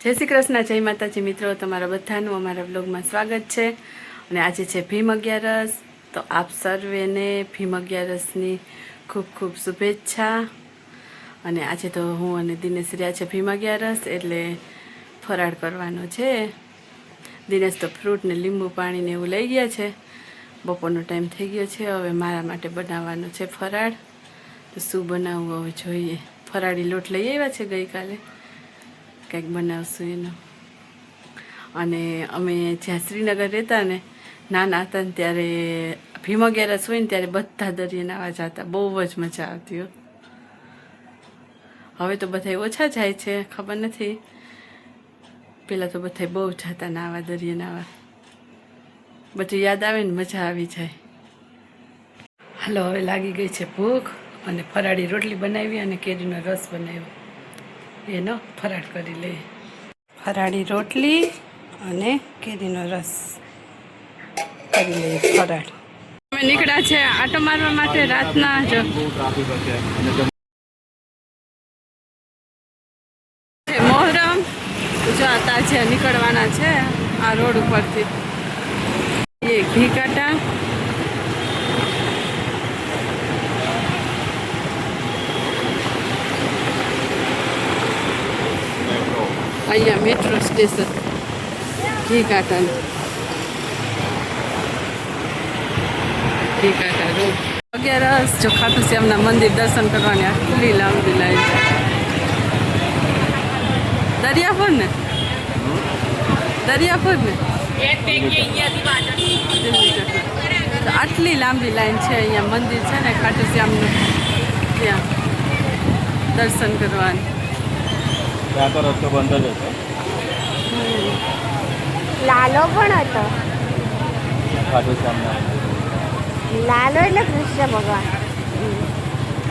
જય શ્રી કૃષ્ણ, જય માતાજી મિત્રો, તમારા બધાનું અમારા બ્લોગમાં સ્વાગત છે। અને આજે છે ભીમ 11, તો આપ સર્વેને ભીમ 11ની ખૂબ ખૂબ શુભેચ્છા। અને આજે તો હું અને દિનેશ રહ્યા છે ભીમ 11 એટલે ફરાળ કરવાનો છે। દિનેશ તો ફ્રૂટ ને લીંબુ પાણી ને એવું લઈ ગયા છે। બપોરનો ટાઈમ થઈ ગયો છે, હવે મારા માટે બનાવવાનો છે ફરાળ। તો શું બનાવવું હવે જોઈએ। ફરાળી લોટ લઈ આવ્યા છે ગઈકાલે, કંઈક બનાવશું એનો। અને અમે જ્યાં શ્રીનગર રહેતા ને, નાના હતા ને ત્યારે ભીમ 11 હોય ને ત્યારે બધા દરિયે નાવા જતા, બહુ જ મજા આવતી હો। હવે તો બધા ઓછા જાય છે, ખબર નથી, પહેલાં તો બધા બહુ જતા નાવા, દરિયે નાવા, બધું યાદ આવે ને મજા આવી જાય। હાલો, હવે લાગી ગઈ છે ભૂખ અને ફરાળી રોટલી બનાવી અને કેરીનો રસ બનાવ્યો, એનો ફરાળ કરી લઈએ। ફરાળી રોટલી અને કેરીનો રસ કરી લઈએ ફરાળ। અમે નીકળ્યા છે આટો મારવા માટે રાતના। જો મોહરમ જો તાજિયા નીકળવાના છે આ રોડ ઉપરથી। એ ઘી કાંટા, અહીંયા મેટ્રો સ્ટેશન ઘી કાંટા રોડ 11 જો ખાટુ શ્યામના મંદિર દર્શન કરવાની આટલી લાંબી લાઈન। દરિયાપુર ને આટલી લાંબી લાઈન છે અહીંયા મંદિર છે ને ખાટુ શ્યામનું, ત્યાં દર્શન કરવાની। ત્યાં તો રસ્તો બંધ જ હતો, લાલો પણ હતો। ખાટુ શ્યામના લાલો એટલે કૃષ્ણ ભગવાન।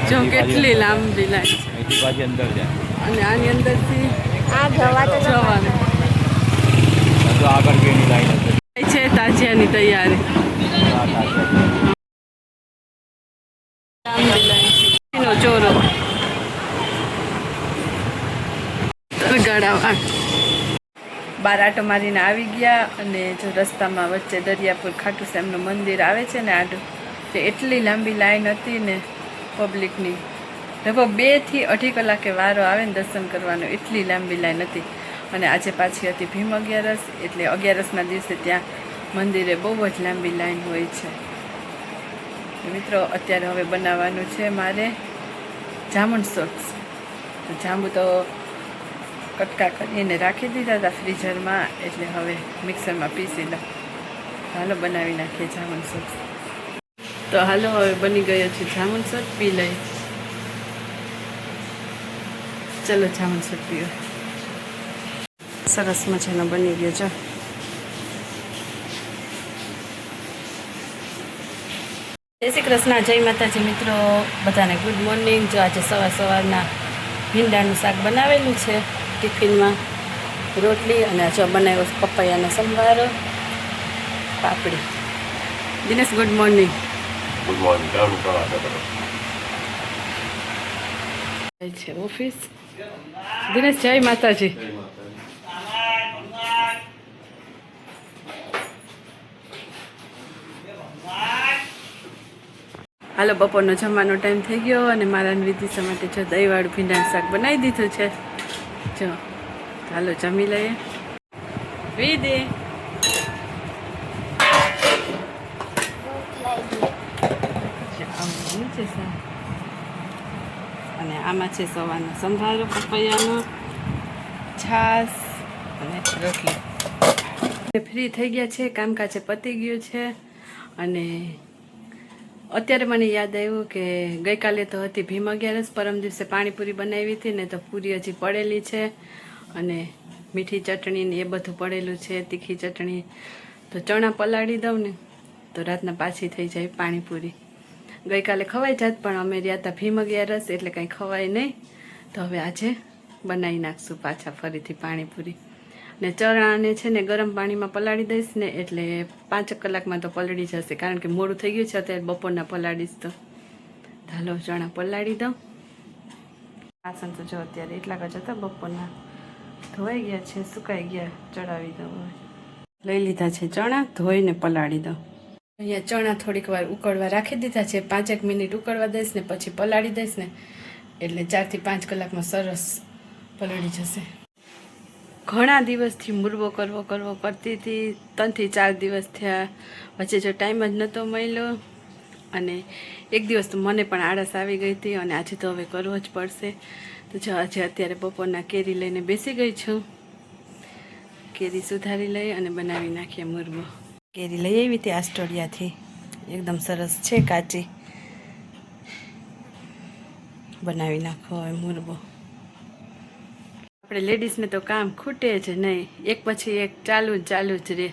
જો કેટલી લાંબી લાઈન છે, અહીંથી પાછી અંદર જાય અને આની અંદરથી આ જવા તો જવાનું તો આગળ કેની લાઈન હશે। છે તાજિયાની તૈયારી। ચોરો ગળાવાળ બાર આટો મારીને આવી ગયા। અને જો રસ્તામાં વચ્ચે દરિયાપુર ખાટુ શ્યામનું મંદિર આવે છે ને આડું, તે એટલી લાંબી લાઈન હતી ને પબ્લિકની, લગભગ 2 થી 2.5 કલાકે વારો આવે ને દર્શન કરવાનો, એટલી લાંબી લાઈન હતી। અને આજે પાછી હતી ભીમ 11 એટલે 11ના દિવસે ત્યાં મંદિરે બહુ જ લાંબી લાઈન હોય છે। મિત્રો અત્યારે હવે બનાવવાનું છે મારે જામુન સોસ। તો જાંબુ તો કટકા કરીને રાખી દીધા હતા ફ્રીઝરમાં, એટલે હવે મિક્સરમાં પીસી લઉં। હાલો બનાવી નાખીએ જામુન સોસ। તો હાલો હવે બની ગયો છે જામુન સોસ, પી લઈએ। ચલો જામુન સોસ પીવો। સરસ મજાનો બની ગયો છે। જય શ્રી કૃષ્ણ, જય માતાજી મિત્રો, બધાને ગુડ મોર્નિંગ। જો આજે સવારના ભીંડાનું શાક બનાવેલું છે, ટિફિનમાં રોટલી, અને જો બનાવ્યો પપૈયાનો સંભારો, પાપડી। Dinesh good morning. Good morning. છે ઓફિસ। દિનેશ જય માતાજી। હાલો, બપોરનો જમવાનો ટાઈમ થઈ ગયો અને મારા વિદિશા માટે જો દહીંવાળું ભીંડાનું શાક બનાવી દીધું છે। જો હાલો જમી લઈએ। વિધિ છે અને આમાં છે સવારનો સંભારો, પપૈયાનો, છાશ અને રોટલી। ફ્રી થઈ ગયા છે, કામકાજ પતી ગયું છે। અને અત્યારે મને યાદ આવ્યું કે ગઈકાલે તો હતી ભીમ 11, પરમ દિવસે પાણીપુરી બનાવી હતી ને, તો પૂરી હજી પડેલી છે અને મીઠી ચટણી ને એ બધું પડેલું છે, તીખી ચટણી। તો ચણા પલાળી દઉં ને તો રાતના પાછી થઈ જાય પાણીપુરી। ગઈકાલે ખવાઈ જાત, પણ અમે રહ્યા હતા ભીમ 11 એટલે કંઈ ખવાય નહીં, તો હવે આજે બનાવી નાખશું પાછા ફરીથી પાણીપુરી। ને ચણાને છે ને ગરમ પાણીમાં પલાળી દઈશ ને એટલે 5 કલાકમાં તો પલળી જશે, કારણ કે મોડું થઈ ગયું છે અત્યારે બપોરના પલાળીશ તો। હાલો ચણા પલાળી દઉં। વાસણ તો જો અત્યારે એટલા જ હતા બપોરના, ધોવાઈ ગયા છે, સુકાઈ ગયા, ચડાવી દઉં હવે. લઈ લીધા છે ચણા, ધોઈને પલાળી દઉં. અહીંયા ચણા થોડીક વાર ઉકળવા રાખી દીધા છે, 5 મિનિટ ઉકળવા દઈશ ને પછી પલાળી દઈશ ને એટલે 4 થી 5 કલાકમાં સરસ પલળી જશે. ઘણા દિવસથી મુરબો કરવો કરતી હતી, 3 થી 4 દિવસ થયા, વચ્ચે જો ટાઈમ જ નહોતો મળ્યો અને એક દિવસ તો મને પણ આળસ આવી ગઈ હતી અને આજે તો હવે કરવો જ પડશે. તો જો આજે અત્યારે બપોરના કેરી લઈને બેસી ગઈ છું. કેરી સુધારી લઈ અને બનાવી નાખીએ મુરબો. કેરી લઈ આવી હતી આસ્ટોડિયાથી, એકદમ સરસ છે, કાચી. બનાવી નાખો હવે મુરબો. આપણે લેડીઝને તો કામ ખૂટે જ નહીં, એક પછી એક ચાલુ જ રહે.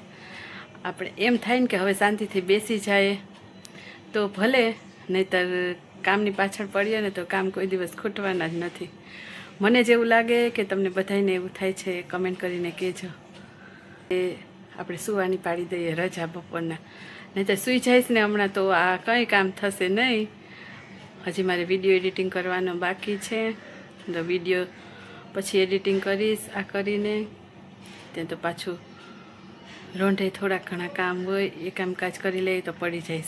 આપણે એમ થાય ને કે હવે શાંતિથી બેસી જાય તો ભલે, નહીંતર કામની પાછળ પડીએ ને તો કામ કોઈ દિવસ ખૂટવાના જ નથી. મને જેવું લાગે કે તમને બધાને એવું થાય છે, કમેન્ટ કરીને કહેજો. એ આપણે સુવાની પાડી દઈએ રજા બપોરના, નહીં તો સૂઈ જઈશ ને હમણાં તો આ કંઈ કામ થશે નહીં. હજી મારે વિડીયો એડિટિંગ કરવાનો બાકી છે, તો વિડીયો પછી એડિટિંગ કરીશ. આ કરીને ત્યાં તો પાછું રોંઢે થોડાક ઘણા કામ હોય, એ કામકાજ કરી લઈએ તો પડી જાય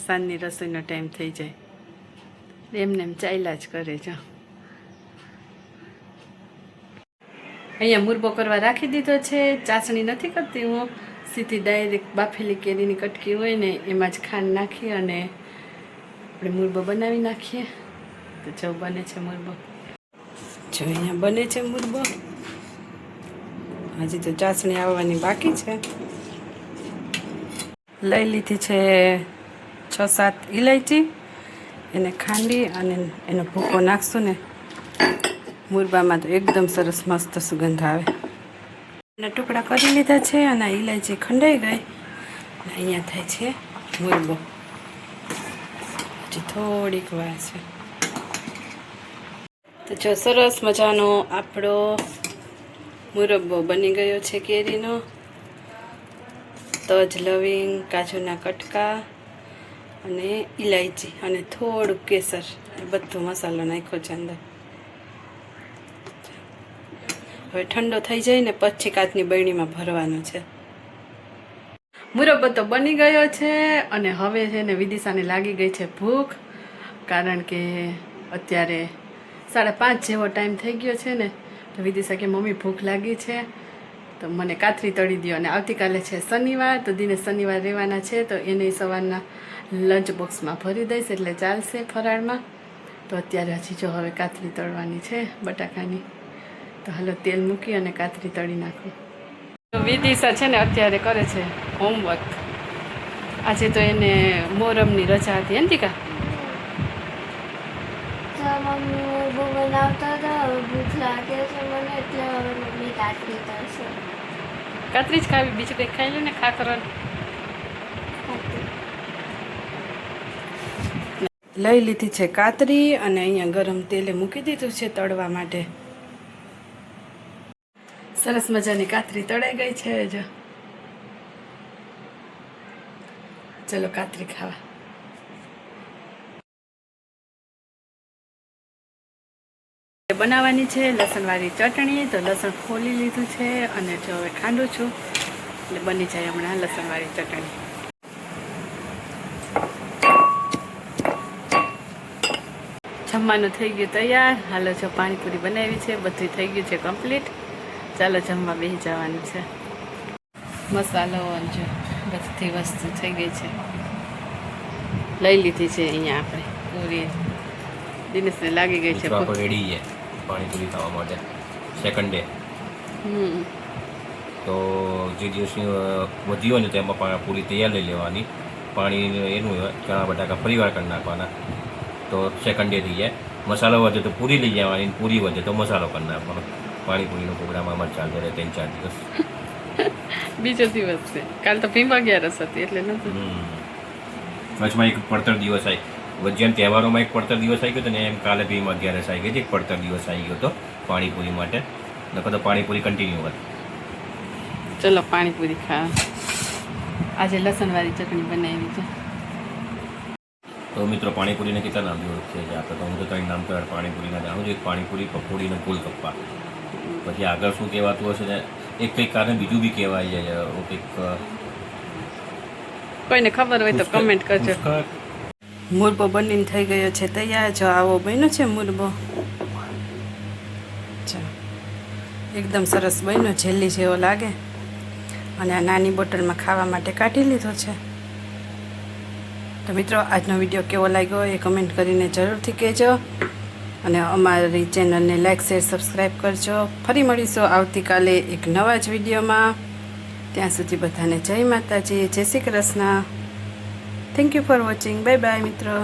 સાંજની રસોઈનો ટાઈમ થઈ જાય. એમને એમ ચાલ્યા જ કરે છે. અહીંયા મુરબો કરવા રાખી દીધો છે. ચાસણી નથી કરતી હું, સીધી ડાયરેક્ટ બાફેલી કેરીની કટકી હોય ને એમાં જ ખાંડ નાખી અને આપણે મુરબો બનાવી નાખીએ. તો જો બને છે મુરબો, જો અહીંયા બને છે મુરબો. હજી તો ચાસણી આવવાની બાકી છે. લઈ લીધી છે 6-7 ઇલાયચી, એને ખાંડી અને એનો ભૂકો નાખશું ને મુરબામાં તો એકદમ સરસ મસ્ત સુગંધ આવે. એના ટુકડા કરી લીધા છે અને ઇલાયચી ખંડાઈ ગઈ. અહીંયા થાય છે મુરબો. હજી થોડીક વાર છે. તો જો સરસ મજાનો આપણો મુરબ્બો બની ગયો છે કેરીનો. તજ, લવિંગ, કાજુના કટકા અને ઇલાયચી અને થોડુંક કેસર, એ બધો મસાલો નાખ્યો છે અંદર. હવે ઠંડો થઈ જાય ને પછી કાચની બરણીમાં ભરવાનો છે. મુરબ્બો તો બની ગયો છે અને હવે છે ને વિદિશાને લાગી ગઈ છે ભૂખ, કારણ કે અત્યારે 5:30 જેવો ટાઈમ થઈ ગયો છે ને. તો વિદિશા કે મમ્મી ભૂખ લાગી છે તો મને કાતરી તળી દો. અને આવતીકાલે છે શનિવાર, તો દિને શનિવાર રહેવાના છે, તો એને સવારના લંચ બોક્સમાં ભરી દઈશ એટલે ચાલશે ફરાળમાં. તો અત્યારે હજી જો હવે કાતરી તળવાની છે બટાકાની, તો હાલો તેલ મૂકી અને કાતરી તળી નાખું. તો વિદિશા છે ને અત્યારે કરે છે હોમવર્ક. આજે તો એને મોહરમની રજા હતી અંતિકા. મમ્મી મુરબો બનાવતા હતા, ભૂખ લાગે છે મને એટલે હવે મમ્મી કાતરી તળશે. કાતરી જ ખાવી, બીજું કંઈક ખાઈ લે ને. ખાખરો લઈ લીધી છે કાતરી અને અહીંયા ગરમ તેલે મૂકી દીધું છે તળવા માટે. સરસ મજાની કાતરી તળાઈ ગઈ છે. જો ચલો કાતરી ખાવા. બનાવવાની છે લસણવાળી ચટણી. તો લસણ ખોલી લીધું છે અને જો હવે ખાંડું છું એટલે બની જાય હમણાં લસણવાળી ચટણી. જમવાનું થઈ ગયું તૈયાર. હાલો જો પાણીપુરી બનાવી છે, બધું થઈ ગયું છે કમ્પ્લીટ. ચાલો જમવા બેસી જવાનું છે. મસાલો જો બધી વસ્તુ થઈ ગઈ છે. લઈ લીધી છે અહીંયા આપણે પૂરી. દિનેશને લાગી ગઈ છે રેડી છે પાણીપુરી ખાવા માટે. સેકન્ડ ડે તો જે દિવસની વધી હોય ને તેમાં પૂરી તૈયાર લઈ લેવાની. પાણી એનું ચણા બટાકા ફરીવાર કરી નાખવાના, તો સેકન્ડ ડે થઈ જાય. મસાલો વધે તો પૂરી લઈ જવાની, પૂરી વધે તો મસાલો કરી નાખવાનો. પાણીપુરીનો પ્રોગ્રામ આમાં ચાલતો રહે 3-4 દિવસ. બીજો દિવસ છે, કાલ તો ભીમ 11 હતી એટલે નથી. વચમાં એક પડતર દિવસ આવી, વચ્ચેના તહેવારોમાં એક પડતર દિવસ આવી ગયો હતો ને, એમ કાલે ભીમ 11 આવી ગઈ હતી. એક પડતર દિવસ આવી ગયો હતો પાણીપુરી માટે, નકર તો પાણીપુરી કન્ટિન્યુ હતી. ચલો પાણીપુરી ખાવા. આજે લસણવાળી ચટણી બનાવી છે. તો મિત્રો પાણીપુરીને કેટલા નામથી ઓળખીએ છીએ આપણે? તો હું તો કંઈ નામ તો પાણીપુરીના જાણું છું. એક પાણીપુરી, પકોડી અને ગોલગપ્પા. પછી આગળ શું કહેવાતું હશે ને એક કંઈક કારણે બીજું બી કહેવાય જાય કંઈક કોઈને ખબર હોય તો કમેન્ટ કરજો. પુષ્કળ મુરબો બનીને થઈ ગયો છે તૈયાર. જો આવો બન્યો છે મુરબો. એકદમ સરસ બન્યો, જેલી જેવો લાગે. અને આ નાની બોટલમાં ખાવા માટે કાઢી લીધો છે. તો મિત્રો, આજનો વિડીયો કેવો લાગ્યો એ કમેન્ટ કરીને જરૂરથી કહેજો. અને અમારી ચેનલને લાઈક શેર સબસ્ક્રાઈબ કરજો. ફરી મળીશું આવતીકાલે એક નવા જ વિડીયોમાં. ત્યાં સુધી બધાને જય માતાજી, જય Shri Krishna. Thank you for watching. Bye bye મિત્રો.